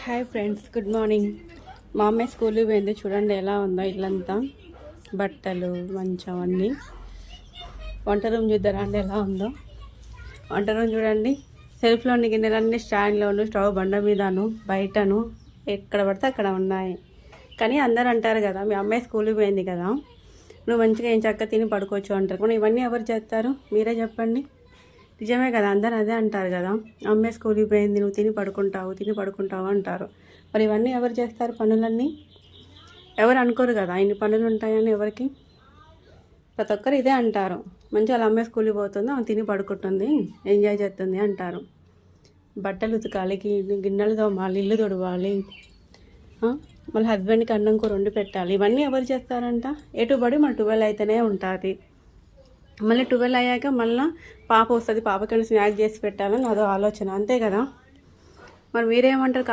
Hi friends, good morning. మా అమ్మాయి స్కూల్కి పోయింది. చూడండి ఎలా ఉందో ఇల్లంతా, బట్టలు, మంచం అన్నీ. వంట రూమ్ చూద్దారండి ఎలా ఉందో. వంట రూమ్ చూడండి, సెల్ఫ్లోని గిన్నెలన్నీ స్టాండ్లోను, స్టవ్ బండ మీదను, బయటను, ఎక్కడ పడితే అక్కడ ఉన్నాయి. కానీ అందరు అంటారు కదా, మీ అమ్మాయి స్కూల్కి పోయింది కదా, నువ్వు మంచిగా ఏం చక్క తిని పడుకోవచ్చు అంటారు. కానీ ఇవన్నీ ఎవరు చేస్తారు, మీరే చెప్పండి. నిజమే కదా, అందరు అదే అంటారు కదా, అమ్మాయి స్కూల్కి పోయింది, నువ్వు తిని పడుకుంటావు అంటారు. మరి ఇవన్నీ ఎవరు చేస్తారు? పనులన్నీ ఎవరు అనుకోరు కదా, ఇన్ని పనులు ఉంటాయని ఎవరికి. ప్రతి ఒక్కరు ఇదే అంటారు, మంచిగా వాళ్ళ అమ్మాయి స్కూల్కి పోతుంది, ఆమె తిని పడుకుంటుంది, ఎంజాయ్ చేస్తుంది అంటారు. బట్టలు ఉతకాలి, గిన్నెలు తోమాలి, ఇల్లు తుడవాలి, మళ్ళీ హస్బెండ్కి అన్నం కూర వండి పెట్టాలి. ఇవన్నీ ఎవరు చేస్తారంట? ఎటుబడి మన 12 అయితేనే ఉంటుంది. మళ్ళీ 12 అయ్యాక మళ్ళీ పాప వస్తుంది, పాపకి స్నాక్స్ చేసి పెట్టాలని అదో ఆలోచన, అంతే కదా. మరి మీరేమంటారు?